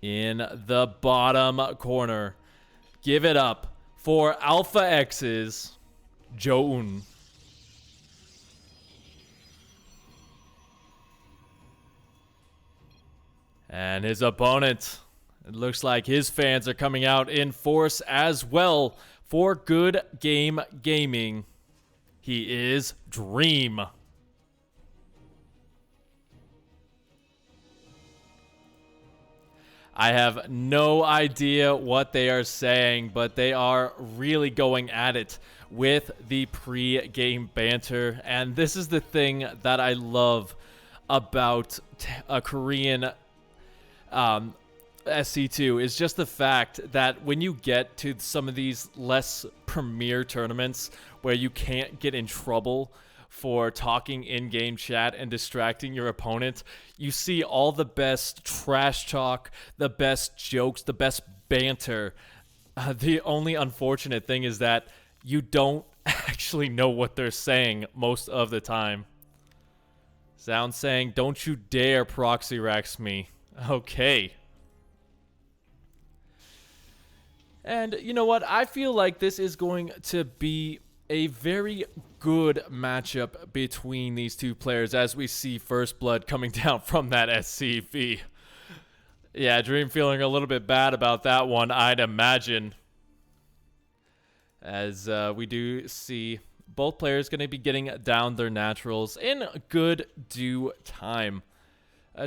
in the bottom corner. Give it up for Alpha X's ZOUN. And his opponent, it looks like his fans are coming out in force as well for Good Game Gaming. He is Dream. I have no idea what they are saying, but they are really going at it with the pre-game banter. And this is the thing that I love about a Korean SC2 is just the fact that when you get to some of these less premier tournaments where you can't get in trouble for talking in-game chat and distracting your opponent, you see all the best trash talk, the best jokes, the best banter. The only unfortunate thing is that you don't actually know what they're saying most of the time. ZOUN saying, "Don't you dare proxy rax me." Okay. And you know what? I feel like this is going to be a very good matchup between these two players as we see First Blood coming down from that SCV. Yeah, Dream feeling a little bit bad about that one, I'd imagine. As we do see both players going to be getting down their naturals in good due time.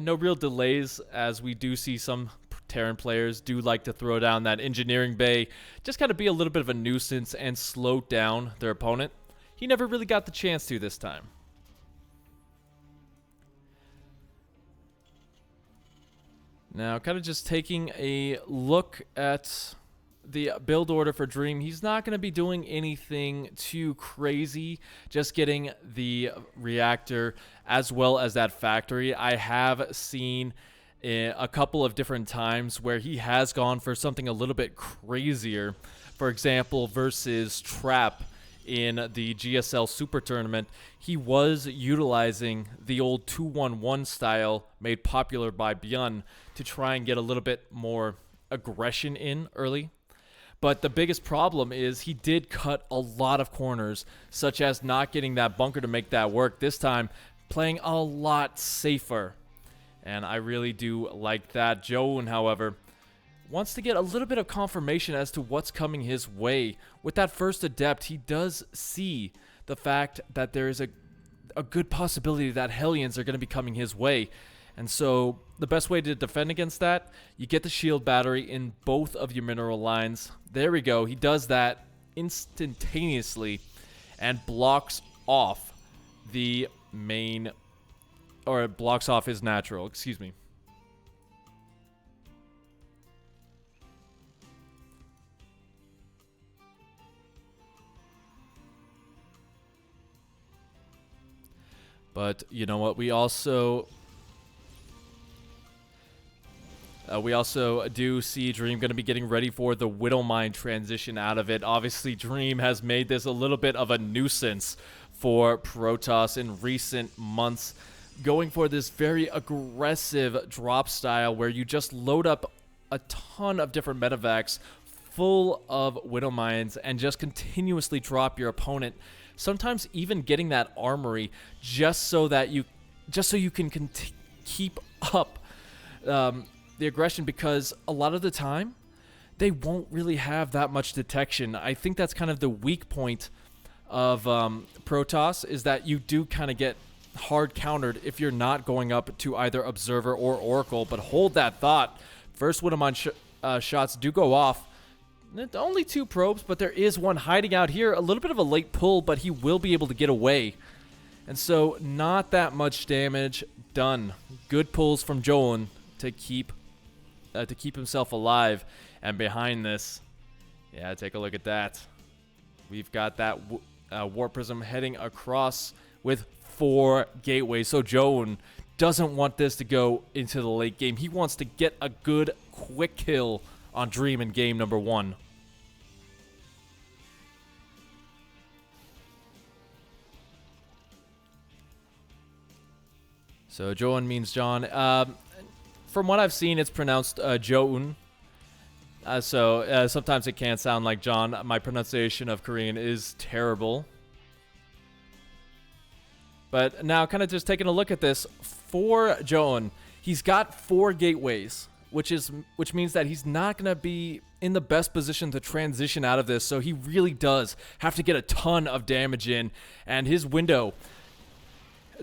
No real delays, as we do see some Terran players do like to throw down that engineering bay, just kind of be a little bit of a nuisance and slow down their opponent. He never really got the chance to this time. Now, kind of just taking a look at the build order for Dream. He's not going to be doing anything too crazy, just getting the reactor as well as that factory. I have seen a couple of different times where he has gone for something a little bit crazier. For example, versus Trap in the GSL Super Tournament, he was utilizing the old 2-1-1 style made popular by Byun to try and get a little bit more aggression in early. But the biggest problem is he did cut a lot of corners, such as not getting that bunker to make that work. This time, playing a lot safer. And I really do like that. ZOUN, however, wants to get a little bit of confirmation as to what's coming his way. With that first Adept, he does see the fact that there is a good possibility that Hellions are going to be coming his way. And so the best way to defend against that, you get the shield battery in both of your mineral lines. There we go. He does that instantaneously and blocks off the main, or it blocks off his natural, excuse me. But you know what? We also do see Dream going to be getting ready for the Widowmine transition out of it. Obviously, Dream has made this a little bit of a nuisance for Protoss in recent months, going for this very aggressive drop style where you just load up a ton of different medevacs full of Widowmines and just continuously drop your opponent. Sometimes even getting that armory just so you can keep up the aggression, because a lot of the time they won't really have that much detection. I think that's kind of the weak point of Protoss, is that you do kind of get hard countered if you're not going up to either Observer or Oracle. But hold that thought. First Widowmine shots do go off. Only 2 probes, but there is one hiding out here. A little bit of a late pull, but he will be able to get away. And so not that much damage done. Good pulls from ZOUN to keep himself alive. And behind this, yeah, take a look at that. We've got that Warp Prism heading across with 4 gateways. So ZOUN doesn't want this to go into the late game. He wants to get a good quick kill on Dream in game number 1. So ZOUN means John. from what I've seen, it's pronounced ZOUN. So sometimes it can sound like John. My pronunciation of Korean is terrible. But now, kind of just taking a look at this, for ZOUN, he's got 4 gateways, which means that he's not going to be in the best position to transition out of this, so he really does have to get a ton of damage in, and his window,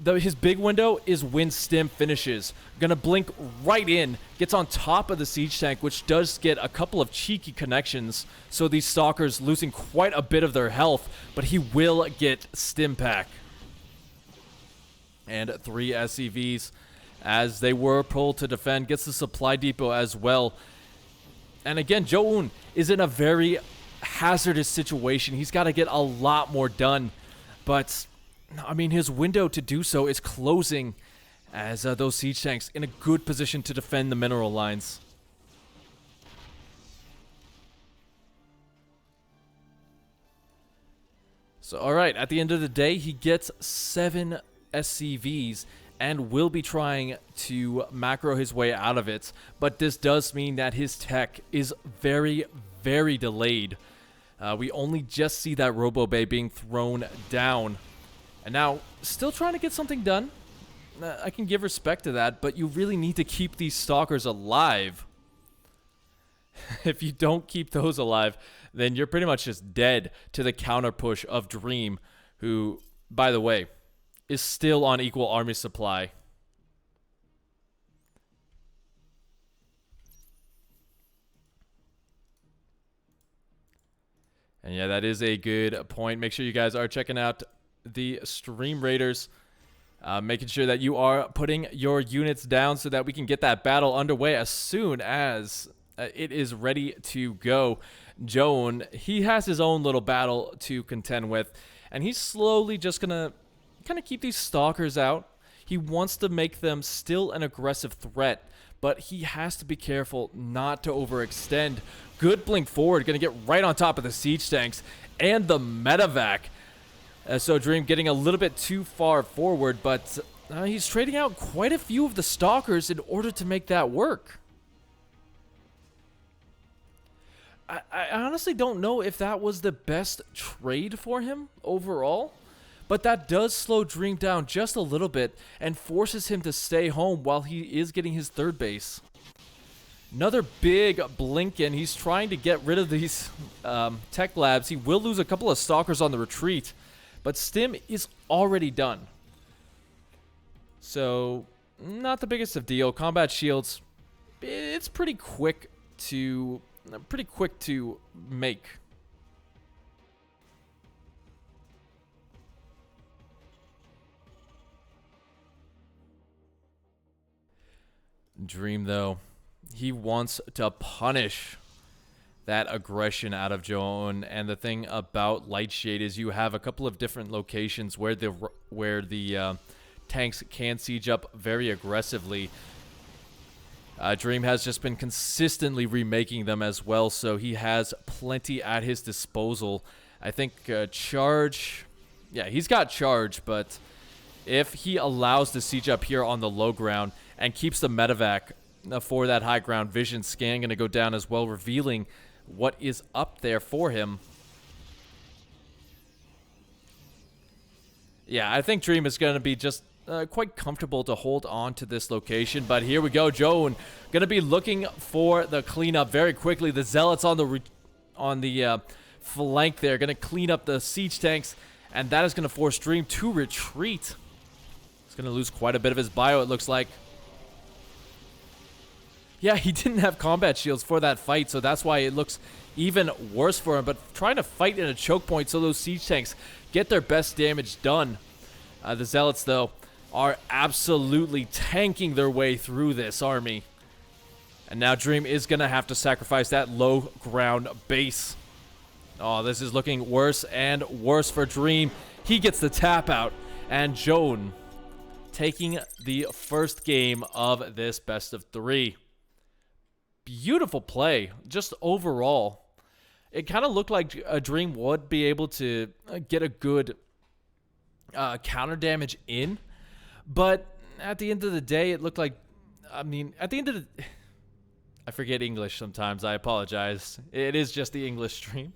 his big window is when Stim finishes. Gonna blink right in, gets on top of the siege tank, which does get a couple of cheeky connections, so these stalkers losing quite a bit of their health, but he will get Stim pack. And 3 SCVs, as they were pulled to defend, gets the supply depot as well. And again, ZOUN is in a very hazardous situation. He's got to get a lot more done, but I mean, his window to do so is closing, as those siege tanks in a good position to defend the mineral lines. So, alright, at the end of the day, he gets 7 SCVs and will be trying to macro his way out of it. But this does mean that his tech is very, very delayed. We only just see that Robo Bay being thrown down. And now, still trying to get something done. I can give respect to that, but you really need to keep these stalkers alive. If you don't keep those alive, then you're pretty much just dead to the counter push of Dream, who, by the way, is still on equal army supply. And yeah, that is a good point. Make sure you guys are checking out the stream raiders, making sure that you are putting your units down so that we can get that battle underway as soon as it is ready to go. ZOUN, he has his own little battle to contend with, and he's slowly just gonna kind of keep these stalkers out. He wants to make them still an aggressive threat, but he has to be careful not to overextend. Good blink forward, gonna get right on top of the siege tanks and the medevac. So Dream getting a little bit too far forward, but he's trading out quite a few of the stalkers in order to make that work. I honestly don't know if that was the best trade for him overall, but that does slow Dream down just a little bit and forces him to stay home while he is getting his 3rd base. Another big blink in. He's trying to get rid of these tech labs. He will lose a couple of stalkers on the retreat, but Stim is already done. So, not the biggest of deal. Combat shields, it's pretty quick to make. Dream, though, he wants to punish that aggression out of ZOUN, and the thing about Lightshade is you have a couple of different locations where the tanks can siege up very aggressively. Dream has just been consistently remaking them as well, so he has plenty at his disposal. I think charge, yeah, he's got charge, but if he allows the siege up here on the low ground and keeps the medevac for that high ground, vision scan going to go down as well, revealing what is up there for him. Yeah, I think Dream is going to be just quite comfortable to hold on to this location, but here we go. ZOUN going to be looking for the cleanup very quickly. The Zealots on the flank there, going to clean up the siege tanks, and that is going to force Dream to retreat. He's going to lose quite a bit of his bio, it looks like. Yeah, he didn't have combat shields for that fight, so that's why it looks even worse for him. But trying to fight in a choke point so those siege tanks get their best damage done. The Zealots, though, are absolutely tanking their way through this army. And now Dream is going to have to sacrifice that low ground base. Oh, this is looking worse and worse for Dream. He gets the tap out, and ZOUN taking the first game of this best of 3. Beautiful play, just overall. It kind of looked like a Dream would be able to get a good counter damage in, but at the end of the day, it looked like I mean, at the end of the... I forget English sometimes. I apologize. It is just the English stream.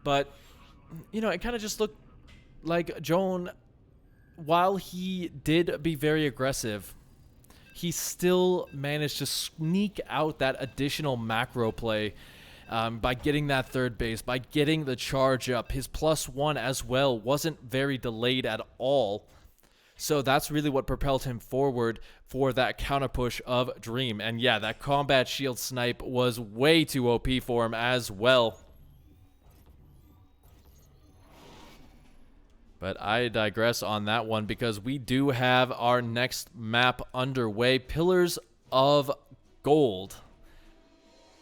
But, you know, it kind of just looked like ZOUN, while he did be very aggressive, he still managed to sneak out that additional macro play by getting that third base, by getting the charge up. His +1 as well wasn't very delayed at all. So that's really what propelled him forward for that counter push of Dream. And yeah, that combat shield snipe was way too OP for him as well. But I digress on that one because we do have our next map underway, Pillars of Gold.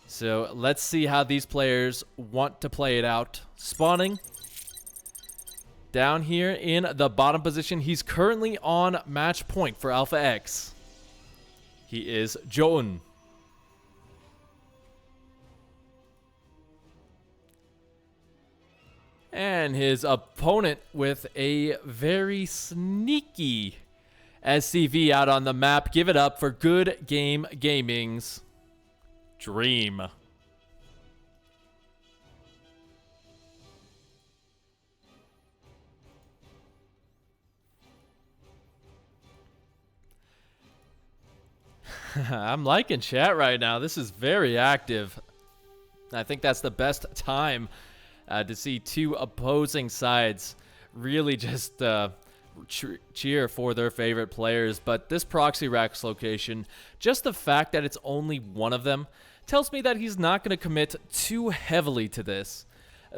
So let's see how these players want to play it out. Spawning down here in the bottom position. He's currently on match point for Alpha X. He is ZOUN. And his opponent with a very sneaky SCV out on the map. Give it up for Good Game Gaming's Dream. I'm liking chat right now. This is very active. I think that's the best time to see two opposing sides really just cheer for their favorite players. But this proxy racks location, just the fact that it's only one of them, tells me that he's not going to commit too heavily to this.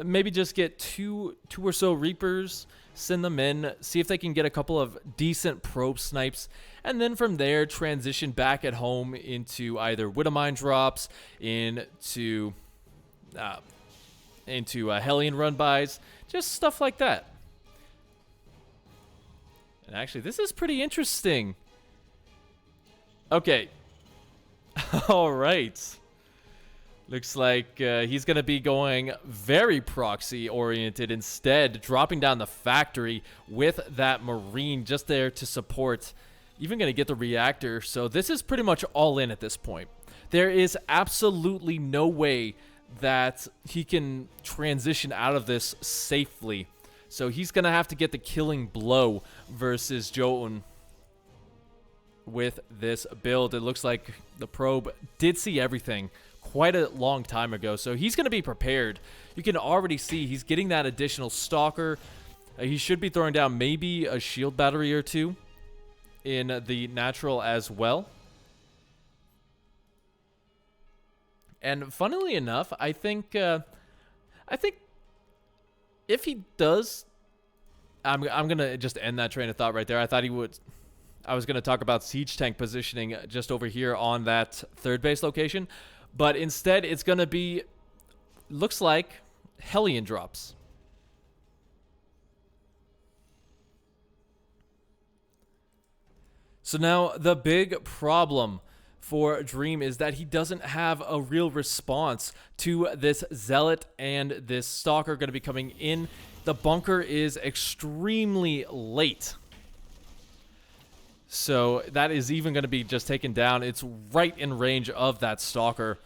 Maybe just get two or so Reapers, send them in, see if they can get a couple of decent probe snipes, and then from there transition back at home into either Widowmine drops, into Hellion run-bys, just stuff like that. And actually, this is pretty interesting. Okay. All right. Looks like he's going to be going very proxy-oriented instead, dropping down the factory with that Marine just there to support. Even going to get the reactor, so this is pretty much all in at this point. There is absolutely no way that he can transition out of this safely. So he's going to have to get the killing blow versus ZOUN with this build. It looks like the probe did see everything quite a long time ago, so he's going to be prepared. You can already see he's getting that additional stalker. He should be throwing down maybe a shield battery or two in the natural as well. And funnily enough, I think if he does, I'm gonna just end that train of thought right there. I was gonna talk about siege tank positioning just over here on that third base location, but instead it's gonna be, looks like, Hellion drops. So now the big problem for Dream is that he doesn't have a real response to this Zealot and this Stalker going to be coming in. The bunker is extremely late. So that is even going to be just taken down. It's right in range of that Stalker.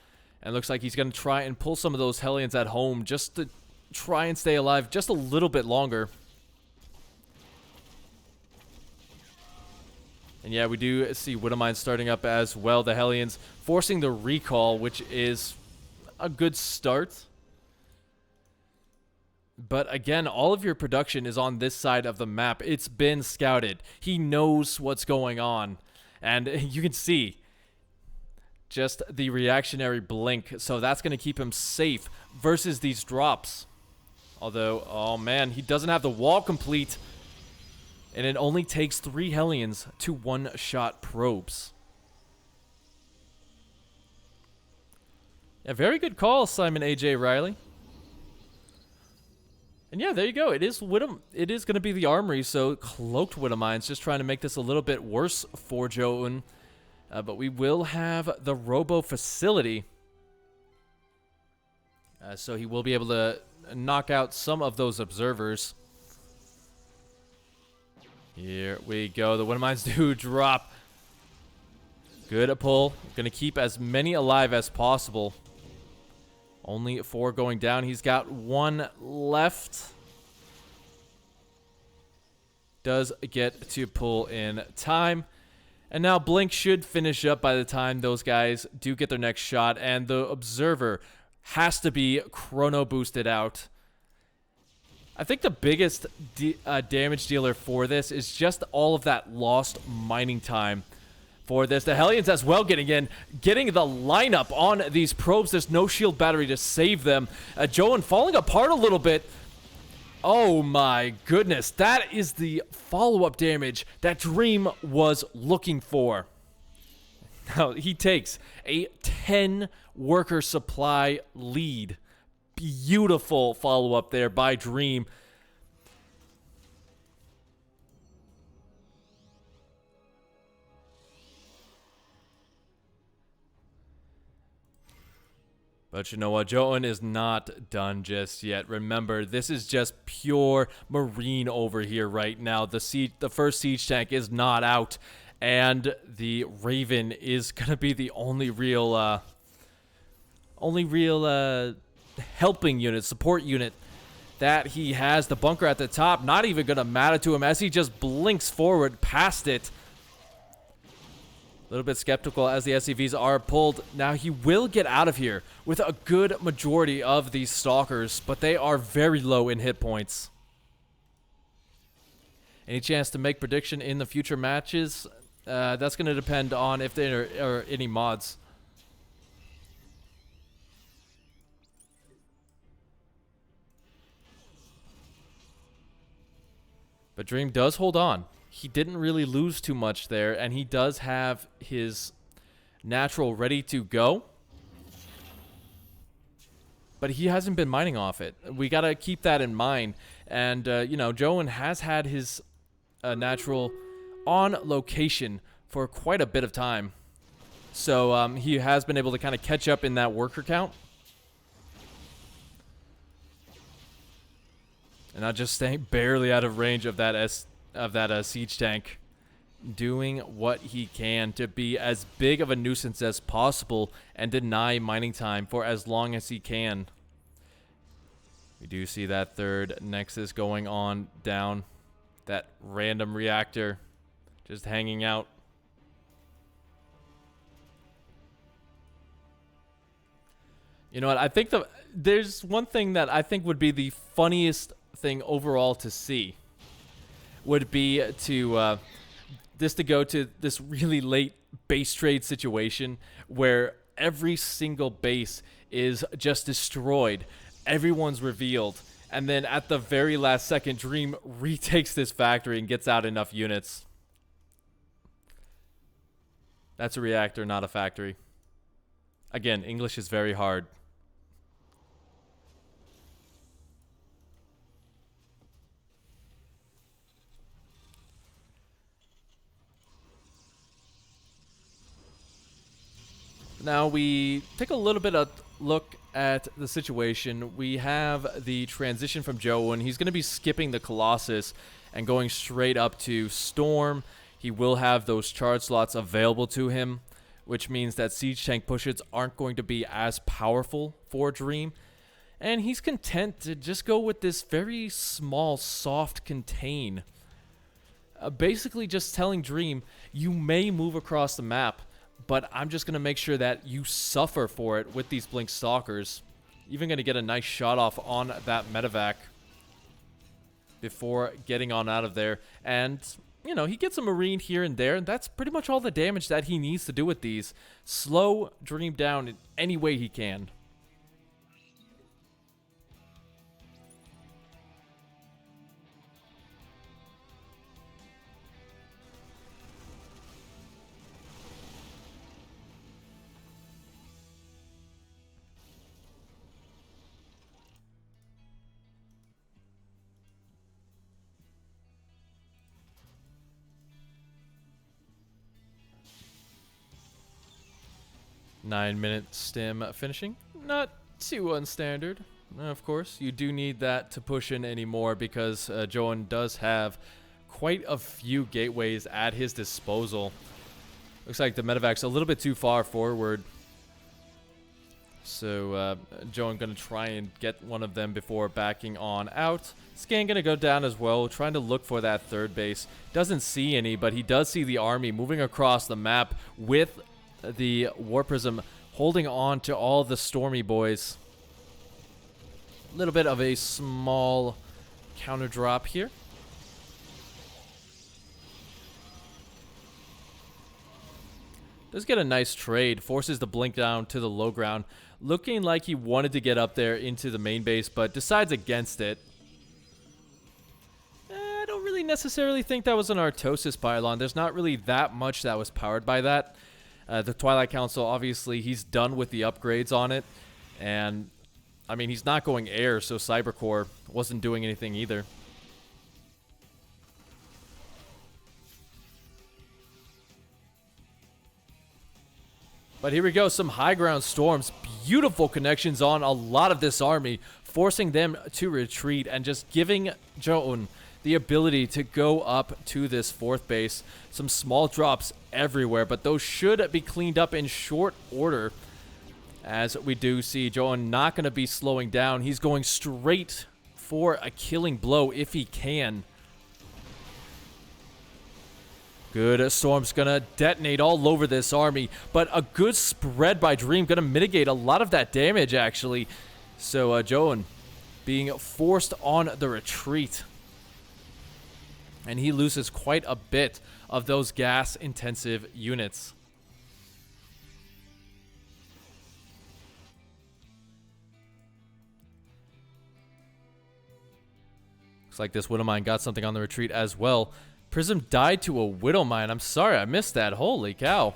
And it looks like he's going to try and pull some of those Hellions at home just to try and stay alive just a little bit longer. And yeah, we do see Widowmine starting up as well. The Hellions forcing the recall, which is a good start. But again, all of your production is on this side of the map. It's been scouted. He knows what's going on. And you can see just the reactionary blink. So that's going to keep him safe versus these drops. Although, oh man, he doesn't have the wall complete. And it only takes 3 Hellions to one-shot probes. A very good call, Simon A.J. Riley. And yeah, there you go. It is going to be the Armory, so Cloaked Widowmines just trying to make this a little bit worse for ZOUN. But we will have the Robo Facility. So he will be able to knock out some of those observers. Here we go. The Widowmines do drop. Good pull. Gonna keep as many alive as possible. Only 4 going down. He's got 1 left. Does get to pull in time. And now Blink should finish up by the time those guys do get their next shot. And the Observer has to be chrono boosted out. I think the biggest damage dealer for this is just all of that lost mining time for this. The Hellions as well getting in, getting the lineup on these probes. There's no shield battery to save them. ZOUN falling apart a little bit. Oh my goodness, that is the follow-up damage that Dream was looking for. Now, he takes a 10 worker supply lead. Beautiful follow-up there by Dream. But you know what? ZOUN is not done just yet. Remember, this is just pure Marine over here right now. The first siege tank is not out, and the Raven is gonna be the only real helping unit, support unit that he has. The bunker at the top, not even gonna matter to him as he just blinks forward past it. A little bit skeptical as the SCVs are pulled. Now he will get out of here with a good majority of these Stalkers, but they are very low in hit points. Any chance to make prediction in the future matches? That's going to depend on if there are any mods. But Dream does hold on. He didn't really lose too much there, and he does have his natural ready to go. But he hasn't been mining off it. We got to keep that in mind. And, you know, ZOUN has had his natural on location for quite a bit of time. So he has been able to kind of catch up in that worker count. And not just staying barely out of range of that siege tank, doing what he can to be as big of a nuisance as possible and deny mining time for as long as he can. We do see that third Nexus going on down. That random reactor just hanging out. You know what? I think there's one thing that I think would be the funniest thing overall to see. Would be to go to this really late base trade situation where every single base is just destroyed, everyone's revealed, and then at the very last second, Dream retakes this factory and gets out enough units. That's a reactor, not a factory. Again, English is very hard. Now we take a little bit of look at the situation. We have the transition from ZOUN. He's going to be skipping the Colossus and going straight up to Storm. He will have those charge slots available to him, which means that siege tank pushes aren't going to be as powerful for Dream. And he's content to just go with this very small, soft contain. Basically just telling Dream, you may move across the map, but I'm just going to make sure that you suffer for it with these Blink Stalkers. Even going to get a nice shot off on that medevac before getting on out of there. And, you know, he gets a Marine here and there, and that's pretty much all the damage that he needs to do with these. Slow Dream down in any way he can. Nine-minute stim finishing. Not too unstandard. Of course, you do need that to push in anymore because ZOUN does have quite a few gateways at his disposal. Looks like the medevac's a little bit too far forward. So, Joan gonna try and get one of them before backing on out. Scan gonna go down as well, trying to look for that third base. Doesn't see any, but he does see the army moving across the map with the War Prism holding on to all the Stormy boys. A little bit of a small counter drop here. Does get a nice trade, forces the blink down to the low ground. Looking like he wanted to get up there into the main base, but decides against it. I don't really necessarily think that was an Artosis pylon. There's not really that much that was powered by that. The Twilight Council, obviously, he's done with the upgrades on it. And, I mean, he's not going air, so Cybercore wasn't doing anything either. But here we go, some high ground storms. Beautiful connections on a lot of this army, forcing them to retreat and just giving Joan the ability to go up to this fourth base. Some small drops everywhere, but those should be cleaned up in short order. As we do see Joan not going to be slowing down. He's going straight for a killing blow if he can. Good Storm's gonna detonate all over this army, but a good spread by Dream gonna mitigate a lot of that damage, actually. So, Joan being forced on the retreat. And he loses quite a bit of those gas-intensive units. Looks like this Widowmine got something on the retreat as well. Prism died to a Widowmine. I'm sorry, I missed that. Holy cow.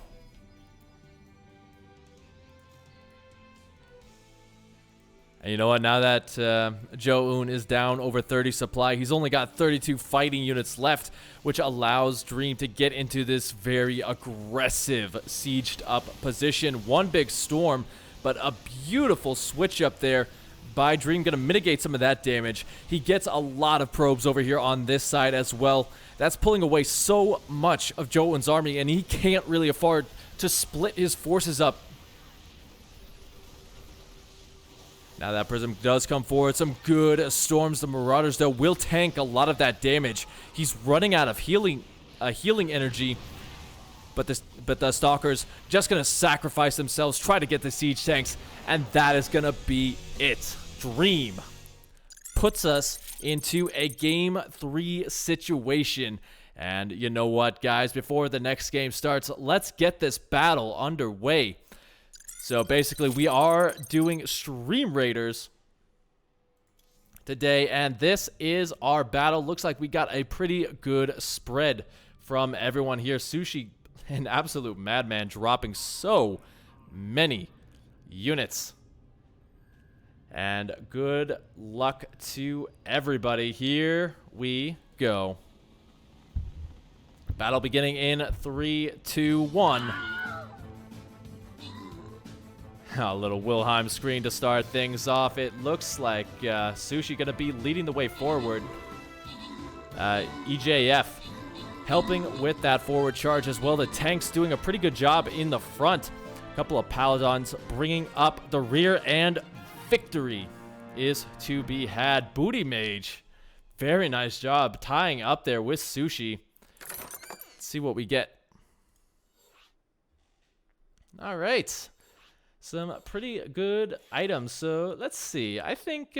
And you know what? Now that ZOUN is down over 30 supply, he's only got 32 fighting units left, which allows Dream to get into this very aggressive sieged up position. One big storm, but a beautiful switch up there by Dream. Going to mitigate some of that damage. He gets a lot of probes over here on this side as well. That's pulling away so much of ZOUN's army, and he can't really afford to split his forces up. Now that Prism does come forward. Some good storms. The Marauders, though, will tank a lot of that damage. He's running out of healing energy. But the Stalkers just going to sacrifice themselves, try to get the siege tanks, and that is going to be it. Dream puts us into a Game 3 situation. And you know what, guys? Before the next game starts, let's get this battle underway. So basically, we are doing Stream Raiders today, and this is our battle. Looks like we got a pretty good spread from everyone here. Sushi, an absolute madman, dropping so many units. And good luck to everybody. Here we go. Battle beginning in 3, 2, 1. A little Wilhelm screen to start things off. It looks like Sushi going to be leading the way forward. EJF helping with that forward charge as well. The tanks doing a pretty good job in the front. A couple of Paladins bringing up the rear, and victory is to be had. Booty Mage, very nice job tying up there with Sushi. Let's see what we get. All right. Some pretty good items. So let's see. I think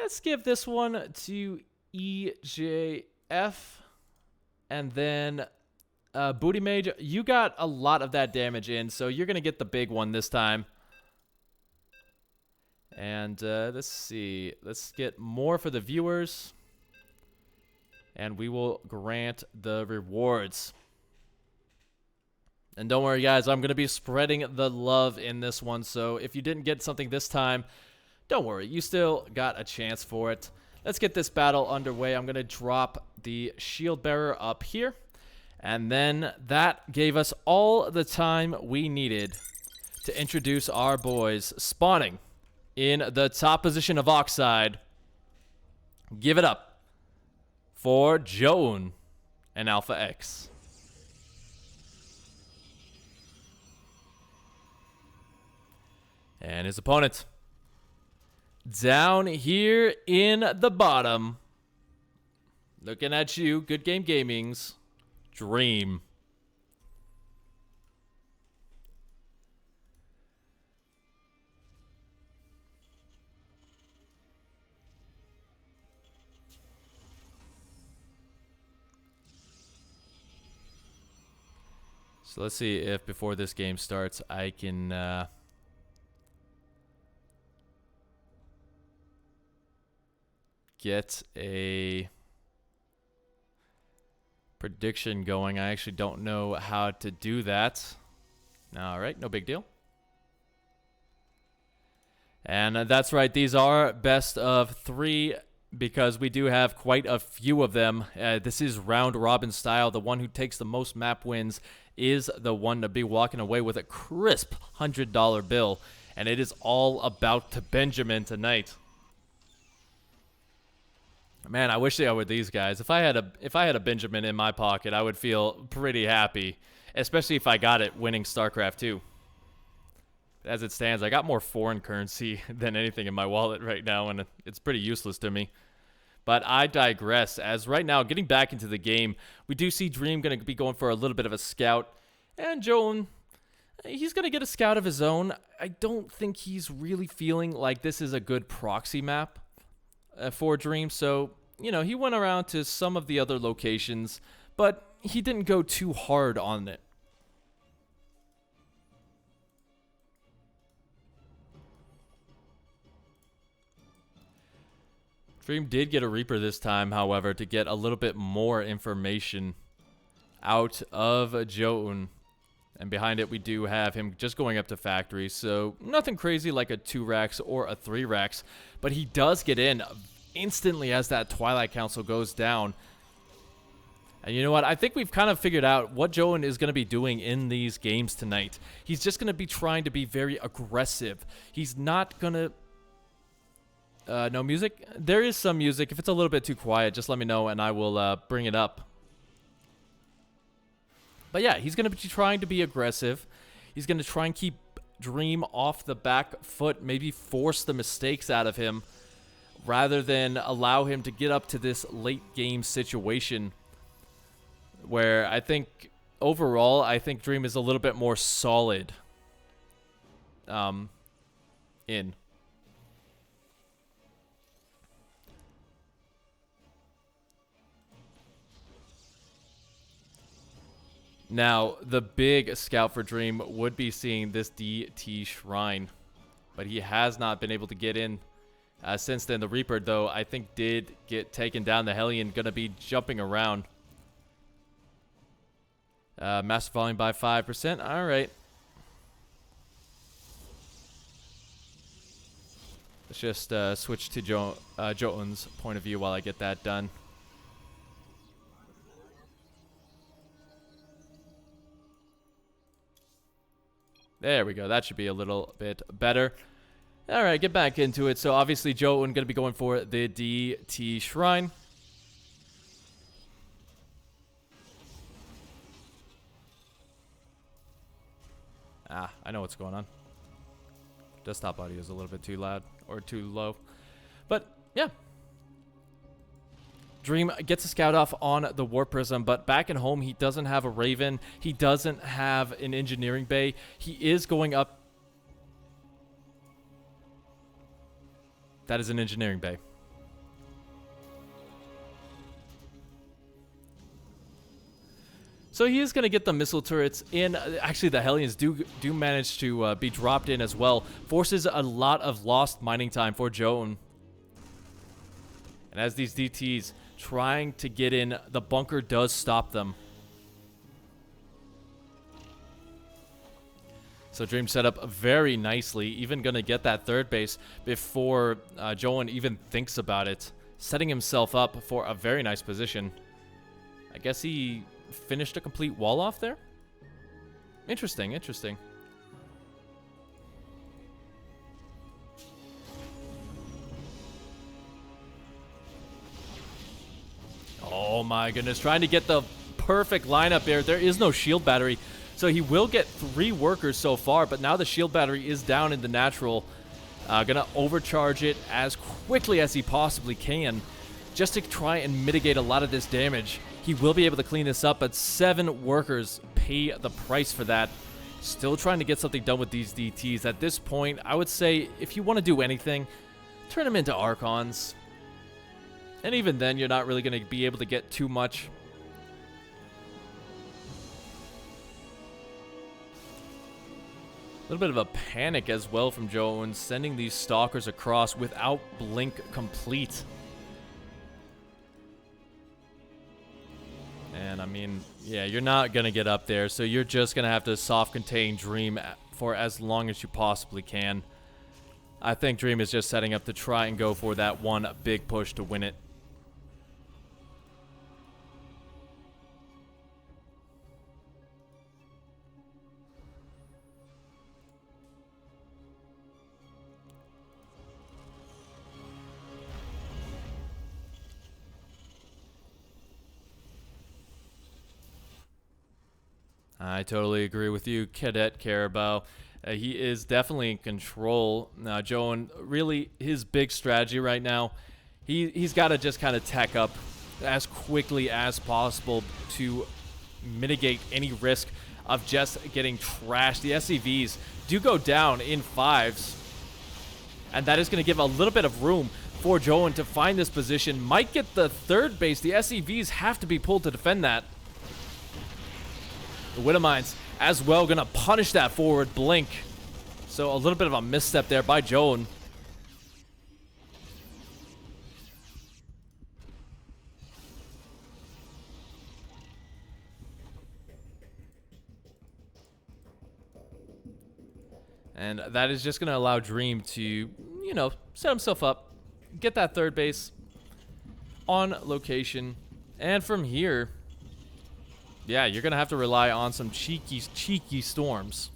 let's give this one to EJF. And then Booty Mage, you got a lot of that damage in, so you're going to get the big one this time. And let's see. Let's get more for the viewers. And we will grant the rewards. And don't worry, guys, I'm going to be spreading the love in this one. So if you didn't get something this time, don't worry. You still got a chance for it. Let's get this battle underway. I'm going to drop the Shield Bearer up here. And then that gave us all the time we needed to introduce our boys spawning in the top position of Oxide. Give it up for ZOUN and Alpha X. And his opponent down here in the bottom. Looking at you, Good Game Gaming's Dream. So let's see if before this game starts, I can get a prediction going. I actually don't know how to do that. All right, no big deal. And that's right, these are best of 3 because we do have quite a few of them. This is round robin style. The one who takes the most map wins is the one to be walking away with a crisp $100 bill. And it is all about to Benjamin tonight. Man, I wish they were these guys. If I had a Benjamin in my pocket, I would feel pretty happy, especially if I got it winning StarCraft 2. As it stands, I got more foreign currency than anything in my wallet right now, and it's pretty useless to me. But I digress, as right now, getting back into the game, we do see Dream going to be going for a little bit of a scout, and ZOUN, he's going to get a scout of his own. I don't think he's really feeling like this is a good proxy map for Dream, so, you know, he went around to some of the other locations, but he didn't go too hard on it. Dream did get a Reaper this time, however, to get a little bit more information out of ZOUN. And behind it, we do have him just going up to factory. So nothing crazy like a 2 racks or a 3 racks. But he does get in instantly as that Twilight Council goes down. And you know what? I think we've kind of figured out what ZOUN is going to be doing in these games tonight. He's just going to be trying to be very aggressive. He's not going to... no music? There is some music. If it's a little bit too quiet, just let me know and I will bring it up. But yeah, he's going to be trying to be aggressive. He's going to try and keep Dream off the back foot, maybe force the mistakes out of him, rather than allow him to get up to this late game situation where I think, overall, I think Dream is a little bit more solid in. Now, the big scout for Dream would be seeing this DT Shrine, but he has not been able to get in since then. The Reaper, though, I think did get taken down. The Hellion going to be jumping around. Master volume by 5%. All right. Let's just switch to ZOUN's point of view while I get that done. There we go. That should be a little bit better. All right, get back into it. So obviously ZOUN going to be going for the DT Shrine. I know what's going on. Desktop audio is a little bit too loud or too low. But yeah. Dream gets a scout off on the Warp Prism, but back at home, he doesn't have a Raven. He doesn't have an engineering bay. He is going up. That is an engineering bay. So he is going to get the missile turrets in. Actually, the Hellions do manage to be dropped in as well. Forces a lot of lost mining time for ZOUN. And as these DTs trying to get in, the bunker does stop them. So Dream set up very nicely, even going to get that third base before ZOUN even thinks about it, setting himself up for a very nice position. I guess he finished a complete wall off there? Interesting, interesting. Oh my goodness, trying to get the perfect lineup there. There is no shield battery So he will get 3 workers so far, but now the shield battery is down in the natural. Gonna overcharge it as quickly as he possibly can, just to try and mitigate a lot of this damage. He will be able to clean this up, but 7 workers pay the price for that. Still trying to get something done with these DTs. At this point, I would say if you want to do anything, turn them into Archons. And even then, you're not really going to be able to get too much. A little bit of a panic as well from ZOUN, sending these Stalkers across without Blink complete. And I mean, yeah, you're not going to get up there, so you're just going to have to soft contain Dream for as long as you possibly can. I think Dream is just setting up to try and go for that one big push to win it. I totally agree with you, Cadet Carabao. He is definitely in control. Now, ZOUN, really, his big strategy right now, he's got to just kind of tech up as quickly as possible to mitigate any risk of just getting trashed. The SCVs do go down in 5s, and that is going to give a little bit of room for ZOUN to find this position. Might get the 3rd base. The SCVs have to be pulled to defend that. The Widowmines as well going to punish that forward Blink. So a little bit of a misstep there by ZOUN. And that is just going to allow Dream to, you know, set himself up, get that 3rd base on location. And from here, yeah, you're going to have to rely on some cheeky storms.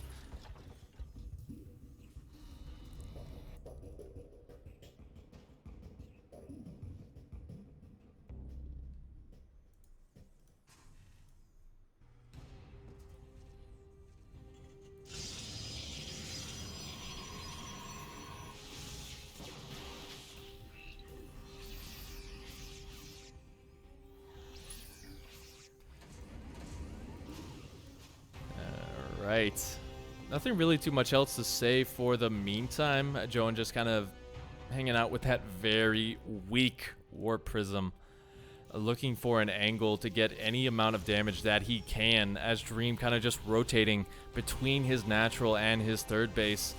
Right. Nothing really too much else to say for the meantime. ZOUN just kind of hanging out with that very weak Warp Prism, looking for an angle to get any amount of damage that he can, as Dream kind of just rotating between his natural and his 3rd base.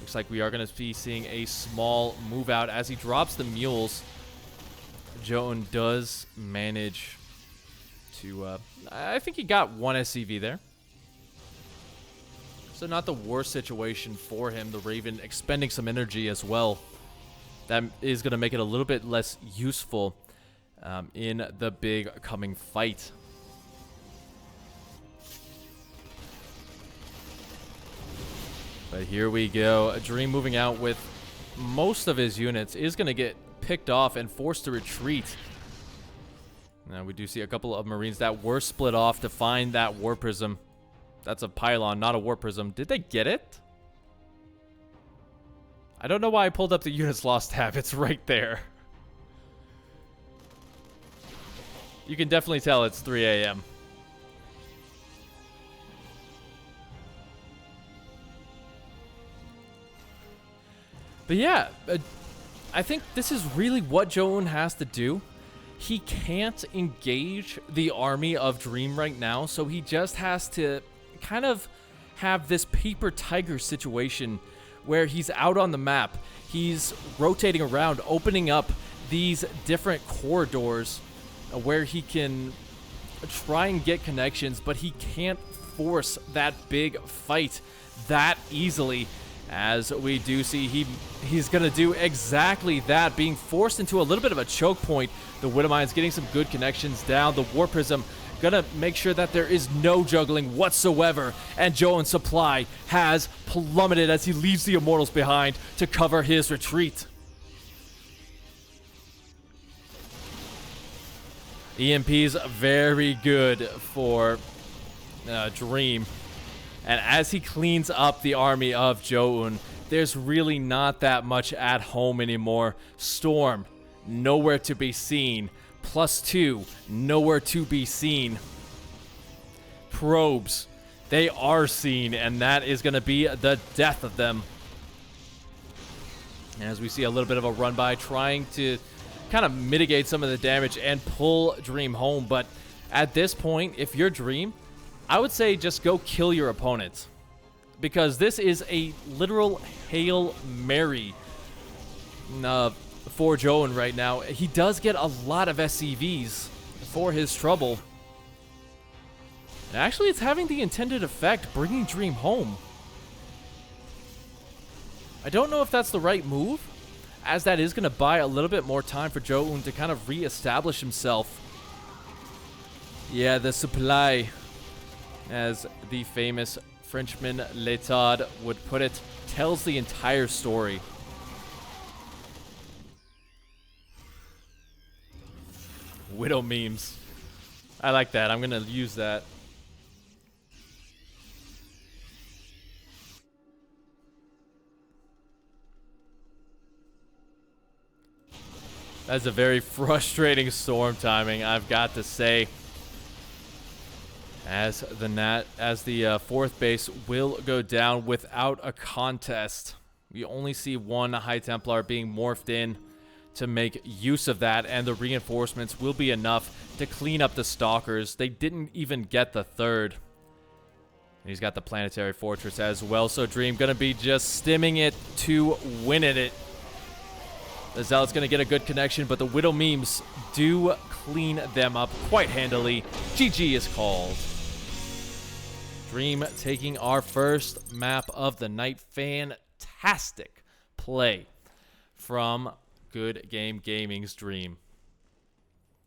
Looks like we are going to be seeing a small move out as he drops the mules. ZOUN does manage to, I think he got 1 SCV there. So not the worst situation for him. The Raven expending some energy as well. That is going to make it a little bit less useful in the big coming fight. But here we go. A Dream moving out with most of his units is going to get picked off and forced to retreat. Now we do see a couple of Marines that were split off to find that War Prism. That's a pylon, not a War Prism. Did they get it? I don't know why I pulled up the units lost tab. It's right there. You can definitely tell it's 3 a.m. But yeah, I think this is really what ZOUN has to do. He can't engage the army of Dream right now, so he just has to kind of have this paper tiger situation where he's out on the map. He's rotating around, opening up these different corridors where he can try and get connections, but he can't force that big fight that easily. As we do see, he's going to do exactly that, being forced into a little bit of a choke point. The Widowmine's getting some good connections down. The War Prism gonna make sure that there is no juggling whatsoever, and ZOUN's supply has plummeted as he leaves the Immortals behind to cover his retreat. EMP's very good for Dream. And as he cleans up the army of ZOUN, there's really not that much at home anymore. Storm, nowhere to be seen. +2, nowhere to be seen. Probes, they are seen, and that is going to be the death of them. As we see a little bit of a run by, trying to kind of mitigate some of the damage and pull Dream home. But at this point, if you're Dream, I would say just go kill your opponent, because this is a literal Hail Mary for ZOUN right now. He does get a lot of SCVs for his trouble. And actually, it's having the intended effect, bringing Dream home. I don't know if that's the right move, as that is going to buy a little bit more time for ZOUN to kind of re-establish himself. Yeah, the supply, as the famous Frenchman Letard would put it, tells the entire story. Widow memes. I like that. I'm going to use that. That's a very frustrating storm timing, I've got to say. As the fourth base will go down without a contest. We only see one High Templar being morphed in to make use of that, and the reinforcements will be enough to clean up the Stalkers. They didn't even get the third. And he's got the Planetary Fortress as well, so Dream gonna be just stimming it to win it. The Zealot's going to get a good connection, but the Widow memes do clean them up quite handily. GG is called. Dream taking our first map of the night. Fantastic play from Good Game Gaming's Dream.